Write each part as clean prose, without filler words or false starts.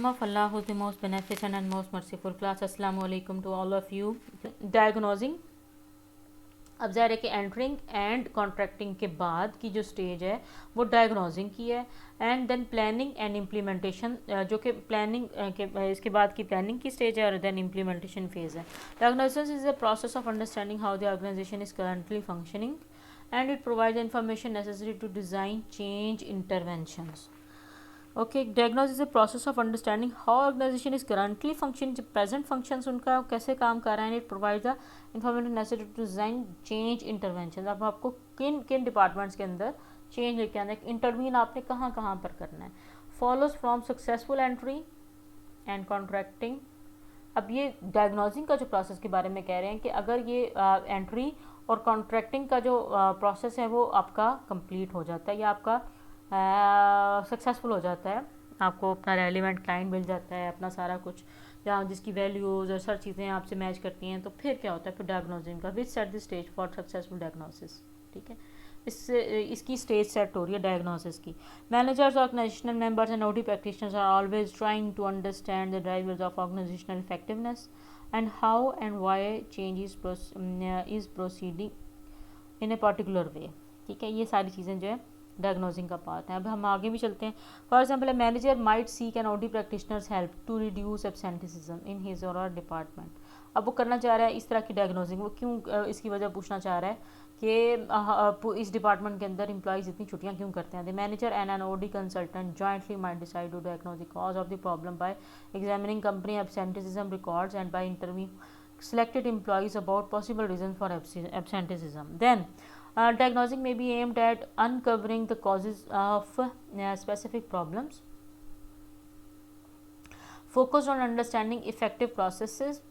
name of Allah who is the most beneficent and most merciful. Class Assalamu alaikum to all of you. Diagnosing, अब ज़ाहिर है कि entering and contracting के बाद की जो स्टेज है वो डायग्नोजिंग की है, and then planning and implementation, जो कि प्लानिंग के इसके बाद की प्लानिंग की स्टेज है, और देन इम्प्लीमेंटेशन फेज़ है. Diagnosis is a process of understanding how the organization is currently functioning and it provides the information necessary to design change interventions. Okay, diagnosis is a process of understanding how organization is currently functioning, present functions उनका कैसे काम कर रहा है, and it provides the information necessary to design change interventions. अब आपको किन किन डिपार्टमेंट्स के अंदर चेंज लेके आना है, इंटरवीन आपने कहाँ कहाँ पर करना है. Follows from successful entry and contracting. अब ये डायग्नोजिंग का जो प्रोसेस के बारे में कह रहे हैं कि अगर ये एंट्री और कॉन्ट्रैक्टिंग का जो प्रोसेस है वो आपका कंप्लीट हो जाता है या आपका सक्सेसफुल हो जाता है, आपको अपना रेलिवेंट क्लाइंट मिल जाता है, अपना सारा कुछ जहाँ जिसकी वैल्यूज़ और सारी चीज़ें आपसे मैच करती हैं, तो फिर क्या होता है, फिर डायग्नोजिंग का which set the stage for successful diagnosis. ठीक है, इसकी स्टेज सेट हो रही है डायग्नोसिस की. Managers, organizational members and OD practitioners are always trying to understand the drivers of organizational effectiveness and how and why change is proceeding in a particular way. ठीक है, ये सारी चीज़ें जो है डायग्नोजिंग का पार्ट है. अब हम आगे भी चलते हैं. For example, manager might seek an OD practitioners help to reduce absenteeism in his or her department. अब वो करना चाह रहा है इस तरह की डायग्नोजिंग. वो क्यों इसकी वजह पूछना चाह रहा है कि इस डिपार्टमेंट के अंदर एम्प्लॉइज इतनी छुट्टियां क्यों करते हैं. The manager and an OD consultant jointly might decide to diagnose the cause of the problem by examining company absenteeism records and by interview selected employees about possible reasons for absenteeism. Then diagnosing may be aimed at uncovering the causes of specific problems, focused on understanding effective processes,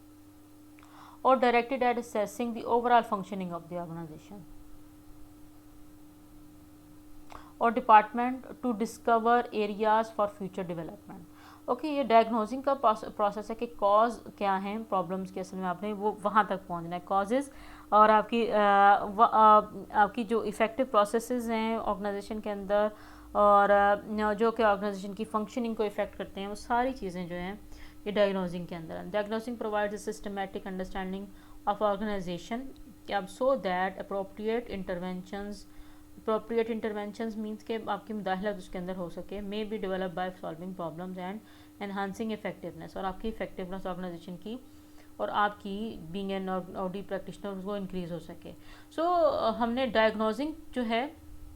or directed at assessing the overall functioning of the organization or department to discover areas for future development. Okay, ये diagnosing का process है कि cause क्या हैं problems के, असल में आपने वो वहाँ तक पहुँचना है, कॉजेज़ और आपकी जो इफ़ेक्टिव प्रोसेसेस हैं ऑर्गेनाइजेशन के अंदर और जो कि ऑर्गेनाइजेशन की फंक्शनिंग को इफ़ेक्ट करते हैं, वो सारी चीज़ें जो हैं ये डायग्नोजिंग के अंदर. Diagnosing provides a systematic understanding of organization so that appropriate interventions means के आपकी मुदाखलत उसके अंदर हो सके, may be develop by solving problems and enhancing effectiveness, और आपकी इफेक्टिवनेस ऑर्गेनाइजेशन की और आपकी बीइंग एन ओडी प्रैक्टिशनर वो इंक्रीज़ हो सके. सो हमने डायग्नोजिंग जो है,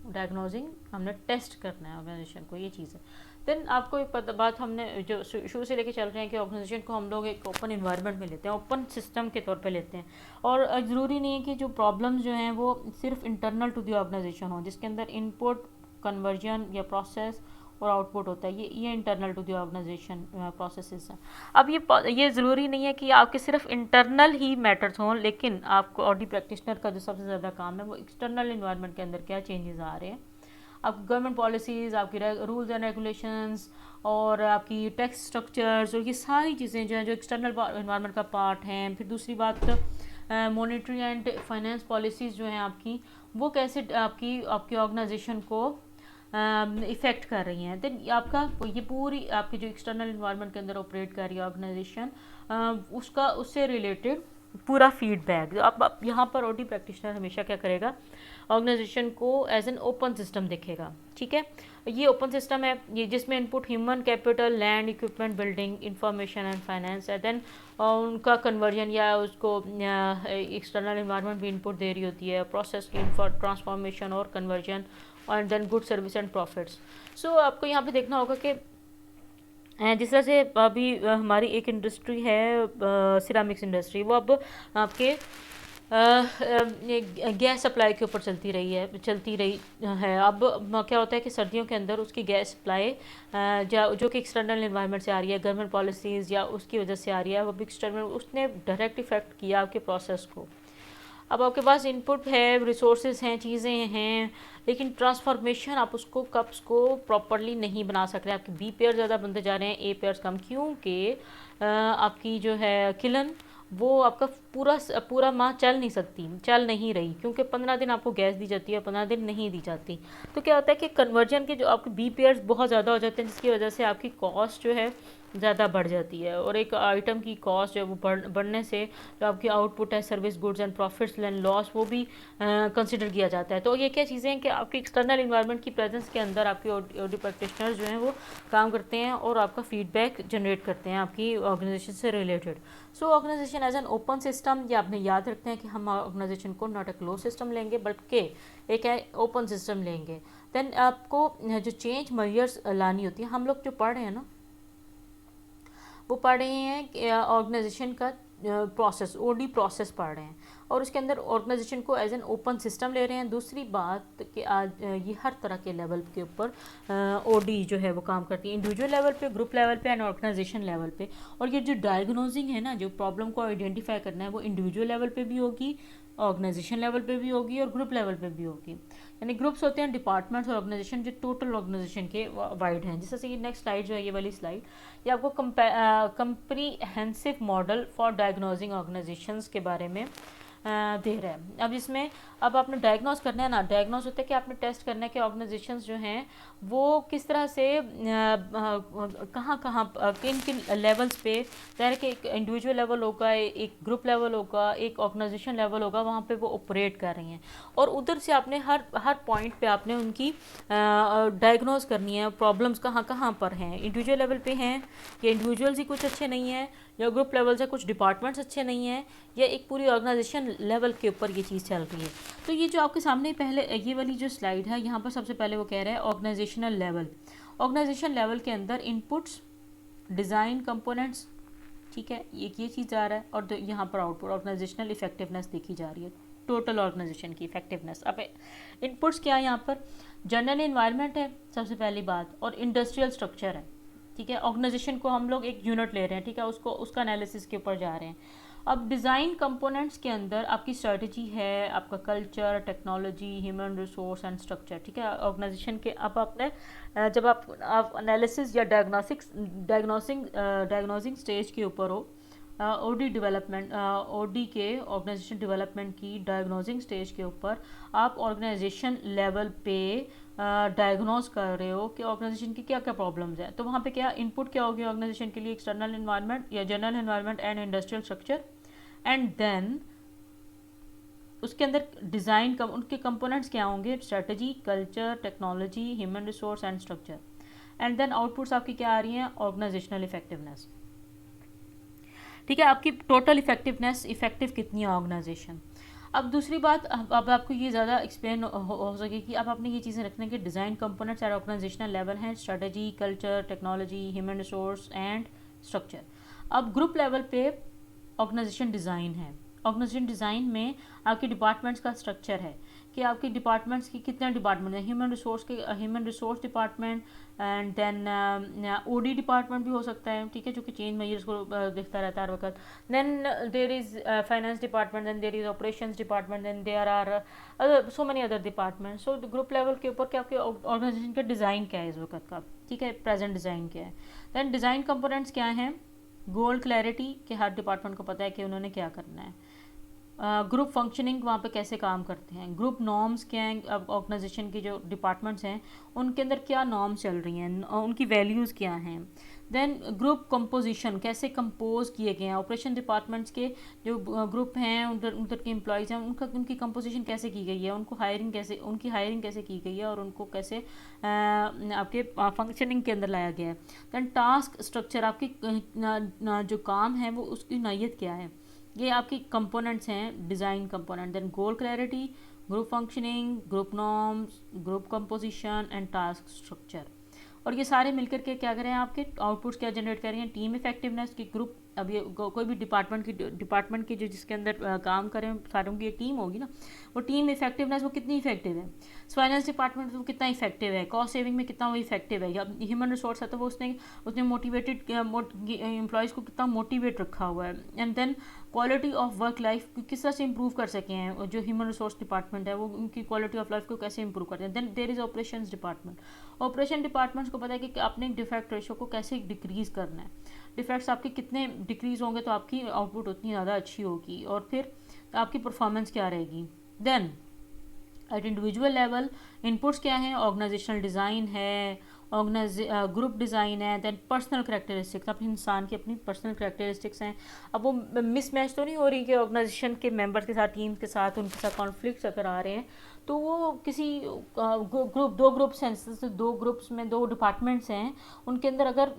डायग्नोजिंग हमने टेस्ट करना है ऑर्गेनाइजेशन को, ये चीज़ है. देन आपको एक बात हमने जो शुरू से लेके चल रहे हैं कि ऑर्गेनाइजेशन को हम लोग एक ओपन इन्वायरमेंट में लेते हैं, ओपन सिस्टम के तौर पे लेते हैं, और ज़रूरी नहीं है कि जो प्रॉब्लम्स जो हैं वो सिर्फ इंटरनल टू द ऑर्गेनाइजेशन हो, जिसके अंदर इनपुट कन्वर्जन या प्रोसेस और आउटपुट होता है, ये internal to the organization processes हैं. अब ये ज़रूरी नहीं है कि आपके सिर्फ इंटरनल ही मैटर्स हों, लेकिन आपको ऑडी प्रैक्टिशनर का जो सबसे ज़्यादा काम है वो एक्सटर्नल इन्वायरमेंट के अंदर क्या चेंजेस आ रहे हैं, आपकी गवर्नमेंट पॉलिसीज़, आपकी रूल्स एंड रेगुलेशंस और आपकी टैक्स स्ट्रक्चर्स, और ये सारी चीज़ें जो हैं जो एक्सटर्नल इन्वायरमेंट का पार्ट हैं. फिर दूसरी बात मॉनेटरी एंड फाइनेंस पॉलिसीज़ जो हैं आपकी, वो कैसे आपकी ऑर्गेनाइजेशन को इफ़ेक्ट कर रही हैं. देन आपका ये पूरी आपकी जो एक्सटर्नल इन्वायरमेंट के अंदर ऑपरेट कर रही है ऑर्गेनाइजेशन, उससे रिलेटेड पूरा फीडबैक. अब यहाँ पर ओडी प्रैक्टिशनर हमेशा क्या करेगा, ऑर्गेनाइजेशन को एज एन ओपन सिस्टम देखेगा. ठीक है, ये ओपन सिस्टम है, ये जिसमें input human capital, land, equipment, building, information and finance है. देन उनका कन्वर्जन या उसको एक्सटर्नल इन्वायरमेंट भी इनपुट दे रही होती है, प्रोसेस की ट्रांसफॉर्मेशन और conversion, and then good service and profits. So आपको यहाँ पे देखना होगा कि जिस तरह से अभी हमारी एक इंडस्ट्री है सिरामिक्स इंडस्ट्री, वो अब आपके गैस सप्लाई के ऊपर चलती रही है. अब क्या होता है कि सर्दियों के अंदर उसकी गैस सप्लाई जो कि एक्सटर्नल इन्वायरमेंट से आ रही है, गवर्नमेंट पॉलिसीज़ या उसकी वजह से आ रही है, वो एक्सटर्नल उसने डायरेक्ट इफ़ेक्ट किया आपके प्रोसेस को. अब आपके पास इनपुट है, रिसोर्सेज हैं, चीज़ें हैं, लेकिन ट्रांसफॉर्मेशन आप उसको कप्स को प्रॉपरली नहीं बना सक रहे. आपके बी पेयर ज़्यादा बनते जा रहे हैं, ए पेयर्स कम, क्योंकि आपकी जो है किलन वो आपका पूरा माह चल नहीं रही, क्योंकि 15 दिन आपको गैस दी जाती है, 15 दिन नहीं दी जाती. तो क्या होता है कि कन्वर्जन के जो आपके बी पेयर्स बहुत ज़्यादा हो जाते हैं, जिसकी वजह से आपकी कॉस्ट जो है ज़्यादा बढ़ जाती है, और एक आइटम की कॉस्ट जो है वो बढ़ने से जो आपकी आउटपुट है, service, goods and profits and loss, वो भी कंसिडर किया जाता है। तो ये क्या चीज़ें हैं कि आपकी एक्सटर्नल इन्वायरमेंट की प्रेजेंस के अंदर आपके ऑडिट प्रैक्टिशनर्स जो हैं वो काम करते हैं और आपका फीडबैक जनरेट करते हैं आपकी ऑर्गेनाइजेशन से related. So organization as an open system, ये आपने याद रखते हैं कि हम ऑर्गेनाइजेशन को नॉट ए क्लोज सिस्टम लेंगे बल्कि एक है ओपन सिस्टम लेंगे। देन आपको जो चेंज मेजर्स लानी होती है, हम लोग जो पढ़ रहे हैं ना वो पढ़ रहे हैं कि ऑर्गेनाइजेशन का प्रोसेस, ओडी प्रोसेस पढ़ रहे हैं, और उसके अंदर ऑर्गेनाइजेशन को एज एन ओपन सिस्टम ले रहे हैं। दूसरी बात कि आज ये हर तरह के लेवल के ऊपर ओडी जो है वो काम करती है, इंडिविजुअल लेवल पे, ग्रुप लेवल पे एंड ऑर्गेनाइजेशन लेवल पे। और ये जो डायग्नोजिंग है ना, जो प्रॉब्लम को आइडेंटिफाई करना है, वो इंडिविजुअल लेवल पे भी होगी, ऑर्गेनाइजेशन लेवल पे भी होगी और ग्रुप लेवल पे भी होगी। यानी ग्रुप्स होते हैं डिपार्टमेंट्स और ऑर्गेनाइजेशन जो टोटल ऑर्गेनाइजेशन के वाइड हैं। जैसे कि नेक्स्ट स्लाइड जो है, ये वाली स्लाइड, ये आपको comprehensive model for diagnosing organisations के बारे में दे रहा है। अब इसमें अब आपने डायग्नोज करना है ना, डायग्नोज होता है कि आपने टेस्ट करना है कि ऑर्गेनाइजेशंस जो हैं वो किस तरह से कहाँ कहाँ किन किन लेवल्स पे, ज़ाहिर कि एक इंडिविजुअल लेवल होगा, एक ग्रुप लेवल होगा, एक ऑर्गेनाइजेशन लेवल होगा, वहाँ पे वो ऑपरेट कर रही हैं, और उधर से आपने हर हर पॉइंट पे आपने उनकी डायग्नोज करनी है, प्रॉब्लम्स कहाँ कहाँ पर हैं। इंडिविजुअल लेवल पे हैं या इंडिविजुअल्स ही कुछ अच्छे नहीं हैं, या ग्रुप लेवल से कुछ डिपार्टमेंट्स अच्छे नहीं हैं, या एक पूरी ऑर्गेनाइजेशन लेवल के ऊपर ये चीज़ चल रही है। तो ये जो आपके सामने पहले ये वाली जो स्लाइड है, यहाँ पर सबसे पहले वो कह रहा है ऑर्गेनाइजेशनल लेवल। ऑर्गेनाइजेशन लेवल के अंदर इनपुट्स, डिज़ाइन कंपोनेंट्स, ठीक है, एक ये चीज़ आ रहा है, और यहाँ पर आउटपुट ऑर्गेनाइजेशनल इफेक्टिवनेस देखी जा रही है, टोटल ऑर्गेनाइजेशन की इफेक्टिवनेस। अब इनपुट्स क्या है यहाँ पर, जनरल इन्वायरमेंट है सबसे पहली बात, और इंडस्ट्रियल स्ट्रक्चर है, ठीक है। ऑर्गेनाइजेशन को हम लोग एक यूनिट ले रहे हैं, ठीक है, उसको उसका एनालिसिस के ऊपर जा रहे हैं। अब डिज़ाइन कंपोनेंट्स के अंदर आपकी स्ट्रेटजी है, आपका culture, technology, human resource and structure, ठीक है, ऑर्गेनाइजेशन के। अब आपने जब आप एनालिसिस या डायग्नोसिंग स्टेज के ऊपर हो, ओडी डेवलपमेंट, ओडी के ऑर्गेनाइजेशन डेवलपमेंट की डायग्नोजिंग स्टेज के ऊपर आप ऑर्गेनाइजेशन लेवल पे डायग्नोज कर रहे हो कि ऑर्गेनाइजेशन की क्या क्या प्रॉब्लम्स हैं। तो वहाँ पे क्या इनपुट क्या होगी ऑर्गेनाइजेशन के लिए, एक्सटर्नल इन्वायरमेंट या general environment and industrial structure, and then उसके अंदर डिज़ाइन उनके कंपोनेंट्स क्या होंगे, strategy, culture, technology, human resource and structure, and then outputs आपकी क्या आ रही हैं, ऑर्गेनाइजेशनल इफेक्टिवनेस, ठीक है, आपकी टोटल इफेक्टिवनेस, इफेक्टिव कितनी है ऑर्गेनाइजेशन। अब दूसरी बात, अब आपको ये ज़्यादा एक्सप्लेन हो सके कि अब आपने ये चीज़ें रखने के design components at organisational level हैं, strategy, culture, technology, human resource and structure. अब ग्रुप लेवल पे ऑर्गेनाइजेशन डिज़ाइन है, ऑर्गेनाइजेशन डिज़ाइन में आपके डिपार्टमेंट्स का स्ट्रक्चर है कि आपके डिपार्टमेंट्स की कितने डिपार्टमेंट हैं, human resource department, and then OD department भी हो सकता है, ठीक है, जो कि चेंज मेजर्स को देखता रहता है हर वक्त। Then there is finance department, then there is operations department, then there are so many other department. So group level के ऊपर क्या आपके ऑर्गेनाइजेशन का डिज़ाइन क्या है इस वक्त का, ठीक है, प्रेजेंट डिज़ाइन क्या है। देन डिज़ाइन कंपोनेंट्स क्या हैं, गोल क्लैरिटी कि हर डिपार्टमेंट को पता है कि उन्होंने क्या करना है। ग्रुप फंक्शनिंग वहाँ पे कैसे काम करते हैं, ग्रुप नॉर्म्स क्या हैं, अब ऑर्गेनाइजेशन के जो डिपार्टमेंट्स हैं उनके अंदर क्या नॉर्म्स चल रही हैं, उनकी वैल्यूज़ क्या हैं। देन ग्रुप कंपोजिशन कैसे कंपोज किए गए हैं, ऑपरेशन डिपार्टमेंट्स के जो ग्रुप हैं उधर उधर के एम्प्लॉयज़ हैं उनकी कंपोजिशन कैसे की गई है, उनकी हायरिंग कैसे की गई है, और उनको कैसे आपके फंक्शनिंग के अंदर लाया गया है। देन टास्क स्ट्रक्चर, आपकी जो काम है वो उसकी नौयत क्या है, ये आपकी कंपोनेंट्स हैं, design component. Then goal clarity, group functioning, group norms, group composition and task structure, और ये सारे मिलकर के क्या करें, आपके आउटपुट्स क्या जनरेट कर रहे हैं, टीम इफेक्टिवनेस की ग्रुप। अब ये कोई भी डिपार्टमेंट की जो जिसके अंदर काम करें सारों की एक टीम होगी ना, वो टीम इफेक्टिवनेस वो कितनी इफेक्टिव है, फाइनेंस डिपार्टमेंट वो कितना इफेक्टिव है, कॉस्ट सेविंग में कितना वो इफेक्टिव है, या ह्यूमन रिसोर्स है तो वो उसने मोटिवेटेड एम्प्लॉयज़ को कितना मोटिवेट रखा हुआ है। And then quality of work life किस तरह से इंप्रूव कर सके हैं, जो ह्यूमन रिसोर्स डिपार्टमेंट है वो उनकी क्वालिटी ऑफ लाइफ को कैसे इंप्रूव करते हैं। Then there is operations department, operation departments को पता है कि आपने डिफेक्ट रेशो को कैसे डिक्रीज़ करना है, डिफेक्ट्स आपके कितने डिक्रीज़ होंगे तो आपकी आउटपुट उतनी ज़्यादा अच्छी होगी, और फिर आपकी परफॉर्मेंस क्या रहेगी। Then at individual level inputs क्या हैं, ऑर्गेनाइजेशनल डिज़ाइन है, ग्रुप डिज़ाइन है, दैन पर्सनल करेक्टरिस्टिक्स, अपने इंसान की अपनी पर्सनल करेक्टरिस्टिक्स हैं। अब वो मिसमैच तो नहीं हो रही कि ऑर्गेनाइजेशन के मेंबर्स के साथ, टीम के साथ उनके साथ कॉन्फ्लिक्ट्स अगर आ रहे हैं तो वो किसी दो ग्रुप्स हैं, जैसे दो ग्रुप्स में दो डिपार्टमेंट्स हैं, उनके अंदर अगर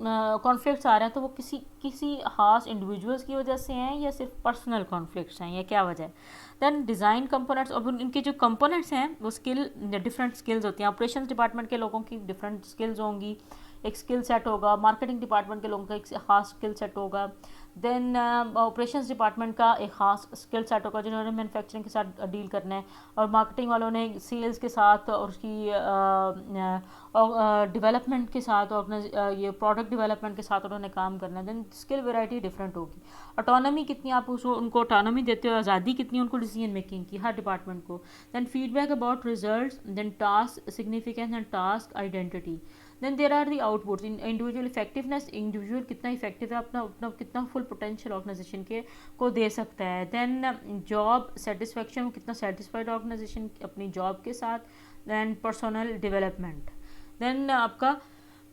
कॉन्फ्लिक्ट्स आ रहे हैं तो वो किसी किसी खास इंडिविजुअल्स की वजह से हैं या सिर्फ पर्सनल कॉन्फ्लिक्ट्स हैं, या क्या वजह है। दैन डिज़ाइन कंपोनेंट्स, और उनके जो कंपोनेंट्स हैं वो डिफरेंट स्किल्स होती हैं। ऑपरेशंस डिपार्टमेंट के लोगों की डिफरेंट स्किल्स होंगी, एक स्किल सेट होगा, मार्केटिंग डिपार्टमेंट के लोगों का एक खास स्किल सेट होगा, देन ऑपरेशंस डिपार्टमेंट का एक खास स्किल सेट होगा जिन्होंने मैन्युफैक्चरिंग के साथ डील करना है, और मार्केटिंग वालों ने सेल्स के साथ और उसकी डेवलपमेंट के साथ, ये प्रोडक्ट डेवलपमेंट के साथ उन्होंने काम करना है। देन स्किल वैरायटी डिफरेंट होगी। ऑटोनॉमी कितनी आप उनको ऑटोनॉमी देते हो, आज़ादी कितनी उनको डिसीजन मेकिंग की हर डिपार्टमेंट को। Then feedback about results, then task significance and task identity. Then there are the outputs, individual effectiveness, individual कितना इफेक्टिव है, अपना अपना कितना फुल पोटेंशियल ऑर्गेनाइजेशन के को दे सकता है। देन जॉब सेटिस्फेक्शन, वो कितना सेटिस्फाइड ऑर्गेनाइजेशन अपनी जॉब के साथ। देन पर्सनल डेवलपमेंट, देन आपका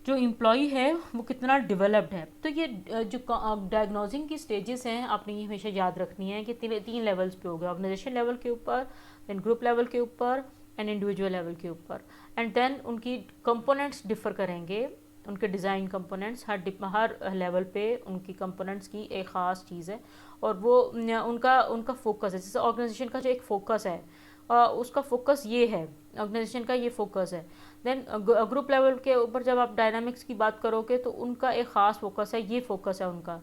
जो एम्प्लॉई है वो कितना डेवलप्ड है। तो ये जो डायग्नोजिंग की स्टेजेस हैं आपने ये हमेशा याद रखनी है कि तीन लेवल्स पे हो गया, ऑर्गेनाइजेशन लेवल के ऊपर, देन ग्रुप लेवल के ऊपर एंड इंडिविजुअल लेवल के ऊपर। एंड देन उनकी कंपोनेंट्स डिफ़र करेंगे, उनके डिज़ाइन कंपोनेंट्स हर लेवल पे उनकी कंपोनेंट्स की एक ख़ास चीज़ है, और वो उनका फोकस है। जैसे ऑर्गेनाइजेशन का जो एक फोकस है, उसका फोकस ये है, ऑर्गेनाइजेशन का ये फोकस है। देन ग्रुप लेवल के ऊपर जब आप डायनामिक्स की बात करोगे तो उनका एक ख़ास फोकस है, ये फोकस है उनका,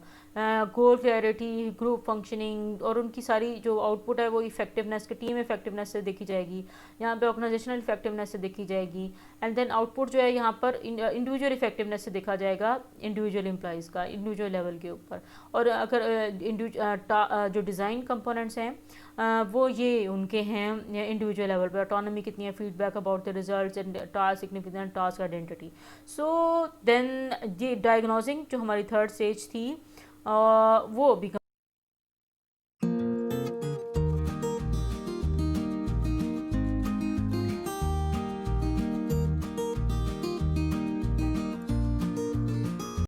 गोल क्लैरिटी, ग्रुप फंक्शनिंग, और उनकी सारी जो आउटपुट है वो इफेक्टिवनेस के, टीम इफेक्टिवनेस से देखी जाएगी, यहाँ पे ऑर्गेनाइजेशनल इफेक्टिवनेस से देखी जाएगी। एंड देन आउटपुट जो है यहाँ पर इंडिविजुअल इफेक्टिवनेस से देखा जाएगा, इंडिविजुअल एम्प्लॉइज़ का इंडिविजुअल लेवल के ऊपर। और अगर जो डिज़ाइन कंपोनेंट्स हैं वो ये उनके हैं इंडिविजुअल लेवल पे, ऑटोनॉमी कितनी है, feedback about the results and task significant, task identity. So then ये डायग्नोजिंग जो हमारी थर्ड स्टेज थी वो भी